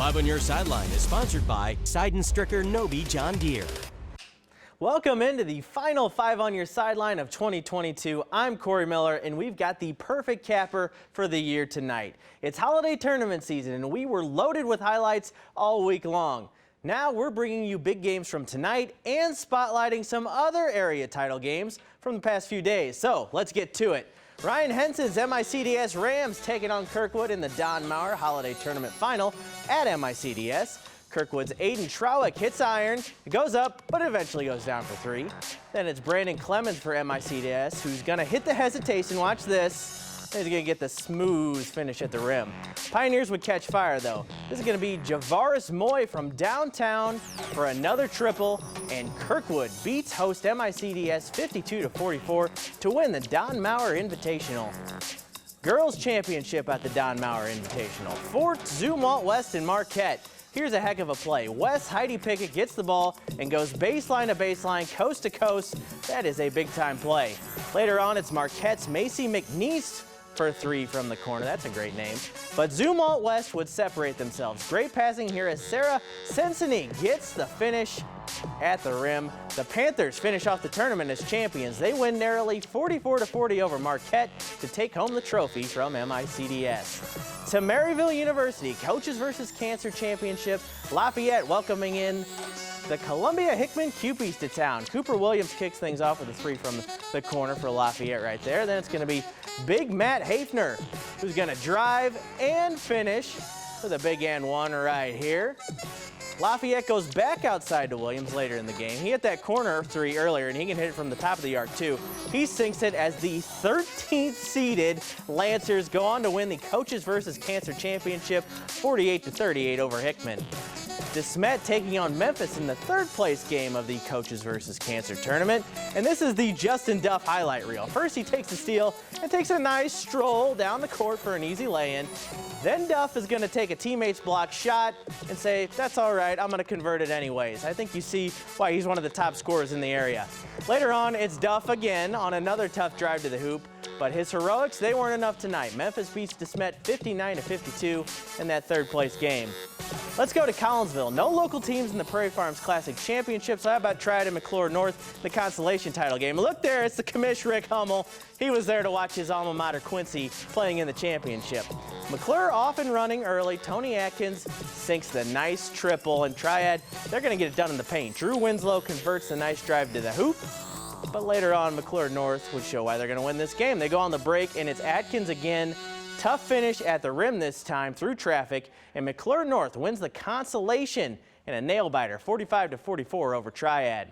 Five on Your Sideline is sponsored by Seidenstricker Nobi John Deere. Welcome into the final Five on Your Sideline of 2022. I'm Corey Miller, and we've got the perfect capper for the year tonight. It's holiday tournament season, and we were loaded with highlights all week long. Now we're bringing you big games from tonight and spotlighting some other area title games from the past few days. So let's get to it. Ryan Henson's MICDS Rams taking on Kirkwood in the Don Maurer Holiday Tournament Final at MICDS. Kirkwood's Aiden Trowick hits iron. It goes up, but eventually goes down for three. Then it's Brandon Clemens for MICDS, who's going to hit the hesitation. Watch this. He's going to get the smooth finish at the rim. Pioneers would catch fire, though. This is going to be Javaris Moy from downtown for another triple, and Kirkwood beats host MICDS 52-44 to win the Don Maurer Invitational. Girls Championship at the Don Maurer Invitational. Fort, Zumwalt West, and Marquette. Here's a heck of a play. West Heidi Pickett gets the ball and goes baseline to baseline, coast to coast. That is a big-time play. Later on, it's Marquette's Macy McNeese for three from the corner. That's a great name. But Zumwalt West would separate themselves. Great passing here as Sarah Sensini gets the finish at the rim. The Panthers finish off the tournament as champions. They win narrowly 44-40 over Marquette to take home the trophy from MICDS. To Maryville University, Coaches vs. Cancer Championship. Lafayette welcoming in the Columbia Hickman Cupies to town. Cooper Williams kicks things off with a three from the corner for Lafayette right there. Then it's going to be big Matt Hafner, who's going to drive and finish with a big and one right here. Lafayette goes back outside to Williams later in the game. He hit that corner three earlier, and he can hit it from the top of the arc, too. He sinks it as the 13th seeded Lancers go on to win the Coaches vs. Cancer Championship 48-38 over Hickman. DeSmet taking on Memphis in the third place game of the Coaches vs. Cancer tournament. And this is the Justin Duff highlight reel. First, he takes the steal and takes a nice stroll down the court for an easy lay-in. Then Duff is going to take a teammate's block shot and say, that's all right, I'm going to convert it anyways. I think you see why he's one of the top scorers in the area. Later on, it's Duff again on another tough drive to the hoop. But his heroics, they weren't enough tonight. Memphis beats DeSmet 59-52 in that third place game. Let's go to Collinsville. No local teams in the Prairie Farms Classic Championship, so how about Triad and McClure North, the consolation title game? Look there, it's the commish Rick Hummel. He was there to watch his alma mater Quincy playing in the championship. McClure off and running early. Tony Atkins sinks the nice triple, and Triad, they're going to get it done in the paint. Drew Winslow converts the nice drive to the hoop. But later on, McClure North would show why they're going to win this game. They go on the break, and it's Atkins again. Tough finish at the rim this time through traffic, and McClure North wins the consolation in a nail-biter, 45-44 over Triad.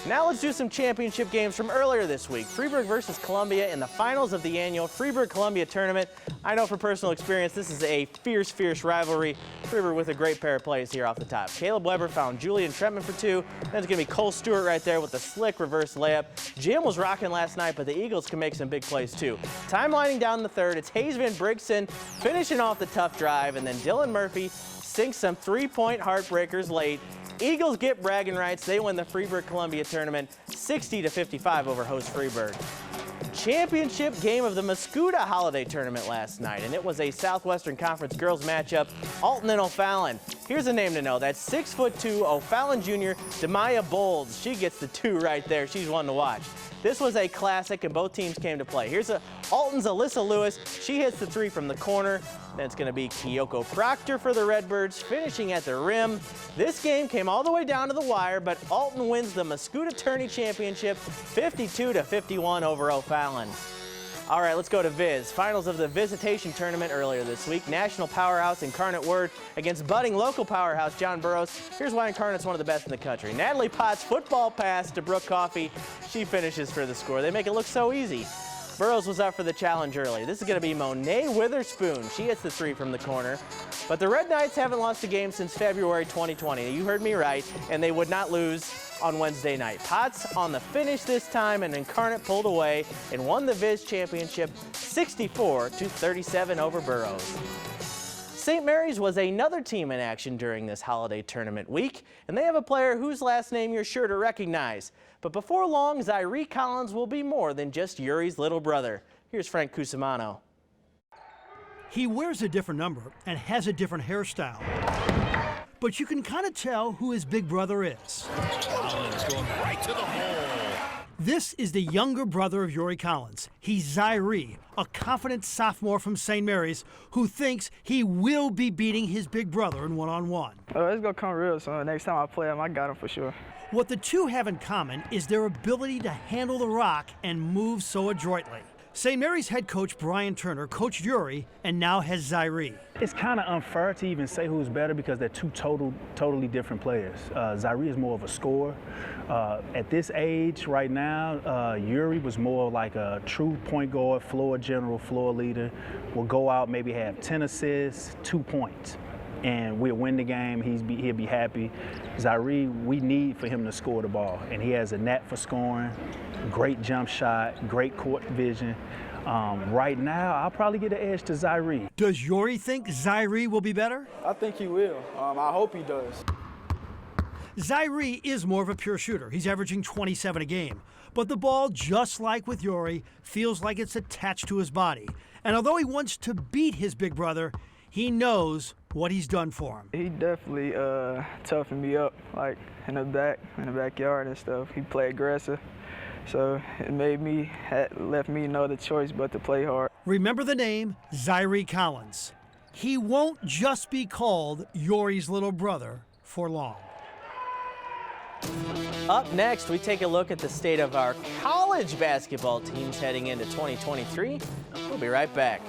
Now let's do some championship games from earlier this week. Freeburg versus Columbia in the finals of the annual Freeburg-Columbia tournament. I know from personal experience this is a fierce, fierce rivalry. Freeburg with a great pair of plays here off the top. Caleb Weber found Julian Trentman for two. Then it's going to be Cole Stewart right there with the slick reverse layup. Jim was rocking last night, but the Eagles can make some big plays too. Time lining down the third. It's Hayes Van Brigson finishing off the tough drive, and then Dylan Murphy sinks some three-point heartbreakers late. Eagles get bragging rights. They win the Freeburg-Columbia tournament 60-55 over host Freeburg. Championship game of the Mascoutah Holiday Tournament last night, and it was a Southwestern Conference girls matchup, Alton and O'Fallon. Here's a name to know. That's 6'2" O'Fallon Jr. Demaya Bolds. She gets the two right there. She's one to watch. This was a classic, and both teams came to play. Here's Alton's Alyssa Lewis. She hits the three from the corner. Then it's going to be Kyoko Proctor for the Redbirds, finishing at the rim. This game came all the way down to the wire, but Alton wins the Mascoutah Tourney Championship 52-51 over O'Fallon. All right, let's go to Viz. Finals of the Visitation Tournament earlier this week. National powerhouse Incarnate Word against budding local powerhouse John Burroughs. Here's why Incarnate's one of the best in the country. Natalie Potts' football pass to Brooke Coffey. She finishes for the score. They make it look so easy. Burroughs was up for the challenge early. This is going to be Monet Witherspoon. She hits the three from the corner. But the Red Knights haven't lost a game since February 2020. You heard me right, and they would not lose on Wednesday night. Potts on the finish this time, and Incarnate pulled away and won the Viz Championship 64-37 over Burroughs. St. Mary's was another team in action during this holiday tournament week, and they have a player whose last name you're sure to recognize. But before long, Zyree Collins will be more than just Yuri's little brother. Here's Frank Cusimano. He wears a different number and has a different hairstyle. But you can kind of tell who his big brother is. Collins going right to the hole. This is the younger brother of Yuri Collins. He's Zaire, a confident sophomore from St. Mary's who thinks he will be beating his big brother in one-on-one. It's going to come real soon. Next time I play him, I got him for sure. What the two have in common is their ability to handle the rock and move so adroitly. St. Mary's head coach Brian Turner coached Yuri and now has Zaire. It's kind of unfair to even say who's better because they're two totally different players. Zaire is more of a scorer. At this age right now, Yuri was more like a true point guard, floor general, floor leader. Will go out, maybe have 10 assists, 2 points. And we'll win the game, he'll be happy. Zaire, we need for him to score the ball. And he has a knack for scoring, great jump shot, great court vision. Right now, I'll probably get an edge to Zaire. Does Yuri think Zaire will be better? I think he will. I hope he does. Zaire is more of a pure shooter. He's averaging 27 a game. But the ball, just like with Yuri, feels like it's attached to his body. And although he wants to beat his big brother, he knows what he's done for him. He definitely toughened me up, like in the backyard and stuff. He played aggressive, so it left me no other choice but to play hard. Remember the name, Zaire Collins. He won't just be called Yuri's little brother for long. Up next, we take a look at the state of our college basketball teams heading into 2023. We'll be right back.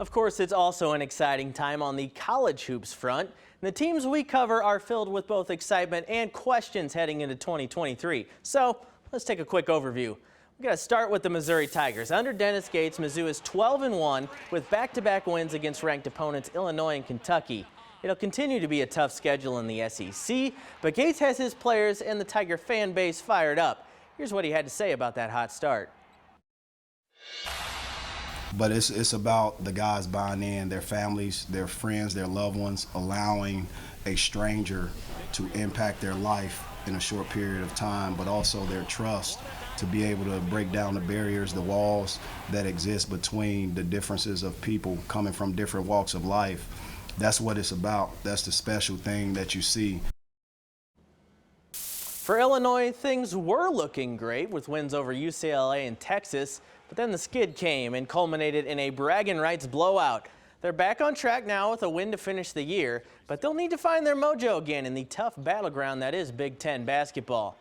Of course, it's also an exciting time on the college hoops front. The teams we cover are filled with both excitement and questions heading into 2023. So let's take a quick overview. We've got to start with the Missouri Tigers. Under Dennis Gates, Mizzou is 12-1 with back-to-back wins against ranked opponents Illinois and Kentucky. It'll continue to be a tough schedule in the SEC, but Gates has his players and the Tiger fan base fired up. Here's what he had to say about that hot start. But it's about the guys buying in, their families, their friends, their loved ones, allowing a stranger to impact their life in a short period of time, but also their trust to be able to break down the barriers, the walls that exist between the differences of people coming from different walks of life. That's what it's about. That's the special thing that you see. For Illinois, things were looking great with wins over UCLA and Texas. But then the skid came and culminated in a bragging rights blowout. They're back on track now with a win to finish the year, but they'll need to find their mojo again in the tough battleground that is Big Ten basketball.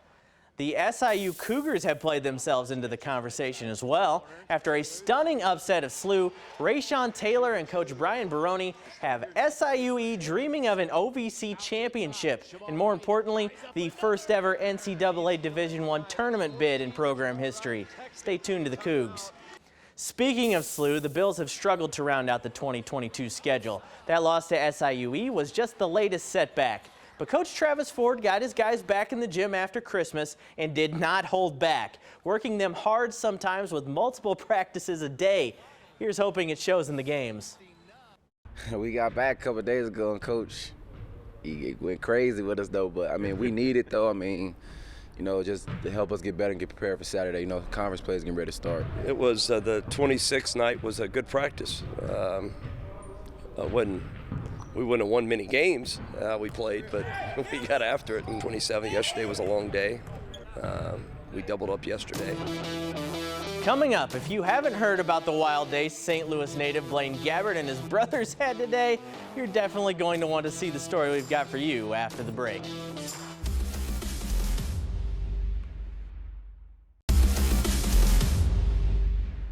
The SIU Cougars have played themselves into the conversation as well. After a stunning upset of SLU, Rayshawn Taylor and Coach Brian Baroni have SIUE dreaming of an OVC championship, and more importantly, the first ever NCAA Division I tournament bid in program history. Stay tuned to the Cougs. Speaking of SLU, the Bills have struggled to round out the 2022 schedule. That loss to SIUE was just the latest setback. But Coach Travis Ford got his guys back in the gym after Christmas and did not hold back, working them hard sometimes with multiple practices a day. Here's hoping it shows in the games. We got back a couple of days ago, and Coach, he went crazy with us, though. But, I mean, we need it, though. I mean, you know, just to help us get better and get prepared for Saturday. You know, conference play is getting ready to start. It was the 26th night was a good practice. We wouldn't have won many games we played, but we got after it. And 27 yesterday was a long day. We doubled up yesterday. Coming up, if you haven't heard about the wild day St. Louis native Blaine Gabbert and his brothers had today, you're definitely going to want to see the story we've got for you after the break.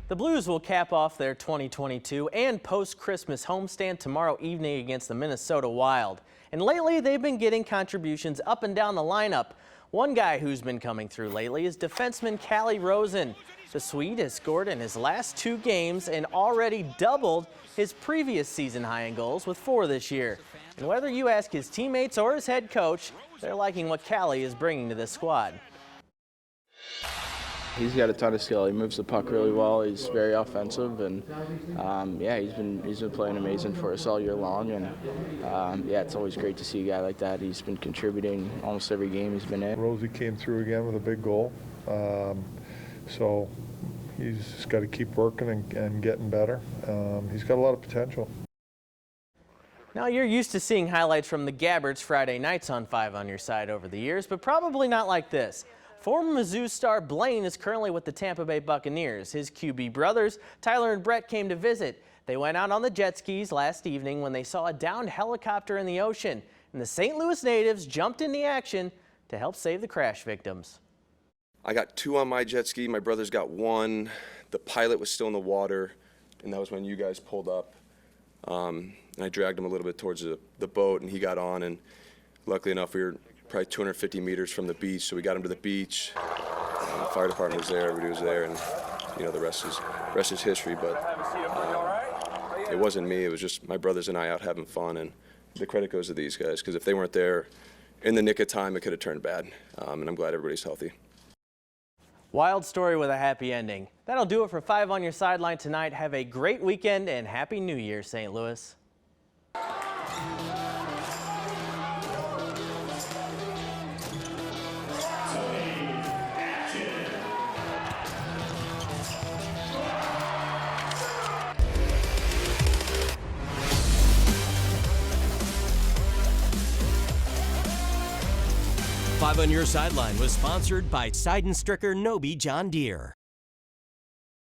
The Blues will cap off their 2022 and post-Christmas homestand tomorrow evening against the Minnesota Wild. And lately, they've been getting contributions up and down the lineup. One guy who's been coming through lately is defenseman Calle Rosen. The Swede has scored in his last 2 games and already doubled his previous season high in goals with 4 this year. And whether you ask his teammates or his head coach, they're liking what Calle is bringing to this squad. He's got a ton of skill. He moves the puck really well. He's very offensive, and yeah, he's been playing amazing for us all year long. And yeah, it's always great to see a guy like that. He's been contributing almost every game he's been in. Rosie came through again with a big goal. So he's just got to keep working and getting better. He's got a lot of potential. Now, you're used to seeing highlights from the Gabbards Friday nights on 5 on Your Side over the years, but probably not like this. Former Mizzou star Blaine is currently with the Tampa Bay Buccaneers. His QB brothers, Tyler and Brett, came to visit. They went out on the jet skis last evening when they saw a downed helicopter in the ocean, and the St. Louis natives jumped in the action to help save the crash victims. I got 2 on my jet ski. My brothers got 1. The pilot was still in the water, and that was when you guys pulled up. And I dragged him a little bit towards the boat, and he got on. And luckily enough, we were probably 250 meters from the beach, so we got him to the beach. The fire department was there, everybody was there, and the rest is history. But it wasn't me. It was just my brothers and I out having fun, and the credit goes to these guys, because if they weren't there in the nick of time, it could have turned bad. And I'm glad everybody's healthy. Wild story with a happy ending. That'll do it for 5 on Your Sideline tonight. Have a great weekend and Happy New Year, St. Louis. 5 on Your Sideline was sponsored by Sideline Stricker Nobi John Deere.